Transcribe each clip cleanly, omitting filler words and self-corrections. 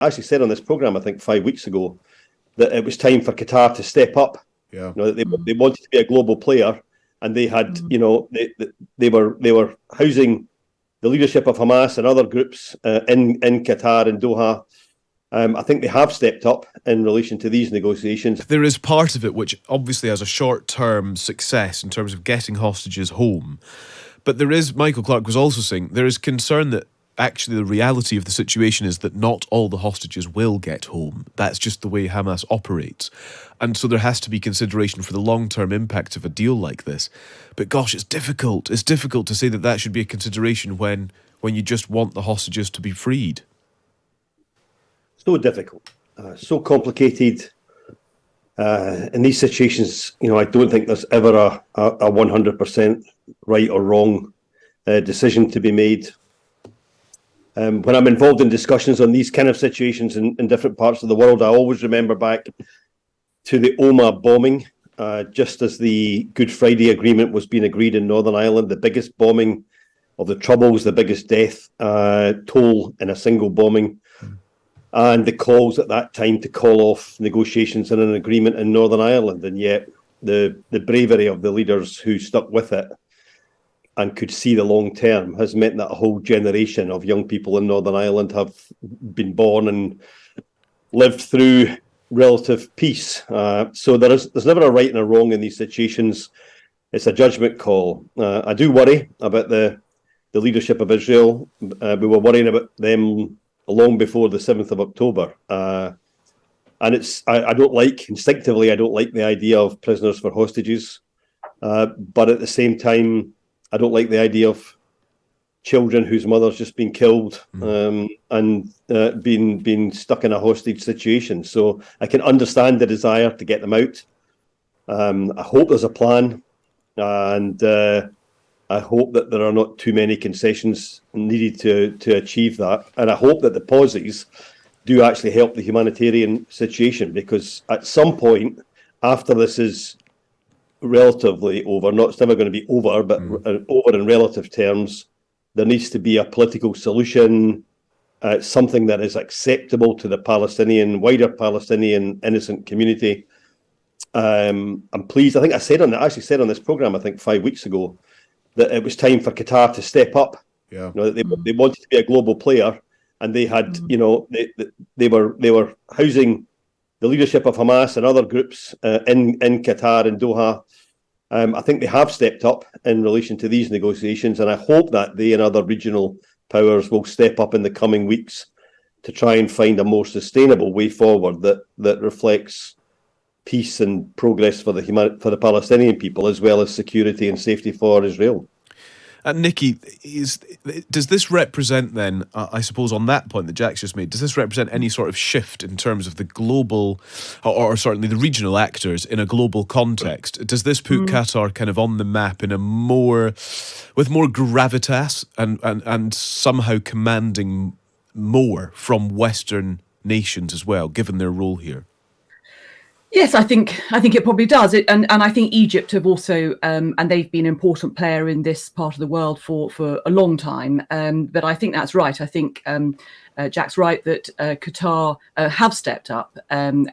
I actually said on this programme, I think 5 weeks ago, that it was time for Qatar to step up. Yeah. You know, they wanted to be a global player, and they had, you know, they were housing the leadership of Hamas and other groups in Qatar and Doha. I think they have stepped up in relation to these negotiations. There is part of it which obviously has a short-term success in terms of getting hostages home. But there is, Michael Clark was also saying, there is concern that actually the reality of the situation is that not all the hostages will get home. That's just the way Hamas operates. And so there has to be consideration for the long-term impact of a deal like this. But gosh, it's difficult. It's difficult to say that that should be a consideration when you just want the hostages to be freed. So difficult, so complicated. In these situations, you know, I don't think there's ever a 100% right or wrong decision to be made. When I'm involved in discussions on these kind of situations in different parts of the world, I always remember back to the Omagh bombing, just as the Good Friday Agreement was being agreed in Northern Ireland, the biggest bombing of the Troubles, the biggest death toll in a single bombing, and the calls at that time to call off negotiations and an agreement in Northern Ireland. And yet the bravery of the leaders who stuck with it and could see the long term has meant that a whole generation of young people in Northern Ireland have been born and lived through relative peace. So there's never a right and a wrong in these situations. It's a judgment call. I do worry about the leadership of Israel. We were worrying about them long before the 7th of October. And I don't like, instinctively, I don't like the idea of prisoners for hostages. But at the same time, I don't like the idea of children whose mother's just been killed and being stuck in a hostage situation. So I can understand the desire to get them out. I hope there's a plan, and I hope that there are not too many concessions needed to achieve that. And I hope that the pauses do actually help the humanitarian situation, because at some point after this is relatively over, it's never going to be over, but over in relative terms, there needs to be a political solution, something that is acceptable to the wider Palestinian innocent community. I'm pleased. I think I actually said on this programme, I think 5 weeks ago, that it was time for Qatar to step up. Yeah. You know, they wanted to be a global player, and they had, you know, they were housing the leadership of Hamas and other groups in Qatar and Doha. I think they have stepped up in relation to these negotiations, and I hope that they and other regional powers will step up in the coming weeks to try and find a more sustainable way forward that reflects peace and progress for the Palestinian people, as well as security and safety for Israel. And Nikki, does this represent then, I suppose on that point that Jack's just made, does this represent any sort of shift in terms of the global, or certainly the regional actors in a global context? Does this put Qatar kind of on the map with more gravitas and somehow commanding more from Western nations as well, given their role here? Yes, I think it probably does. And I think Egypt have also, and they've been an important player in this part of the world for a long time. But I think that's right. I think Jack's right that Qatar have stepped up and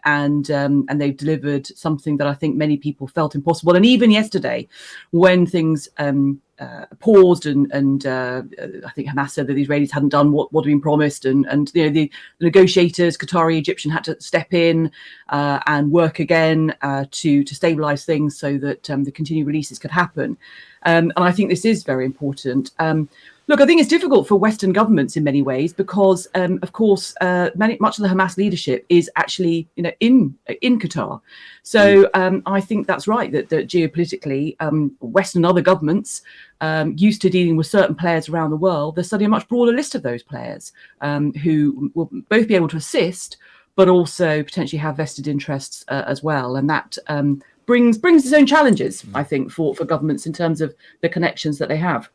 they've delivered something that I think many people felt impossible. And even yesterday, when things paused and I think Hamas said that the Israelis hadn't done what had been promised, and you know, the negotiators, Qatari, Egyptian, had to step in and work again to stabilise things so that the continued releases could happen. And I think this is very important. Look, I think it's difficult for Western governments in many ways because, of course, much of the Hamas leadership is actually, you know, in Qatar. So I think that's right, that geopolitically, Western and other governments used to dealing with certain players around the world, they're studying a much broader list of those players who will both be able to assist, but also potentially have vested interests as well. And that brings its own challenges, I think, for governments in terms of the connections that they have.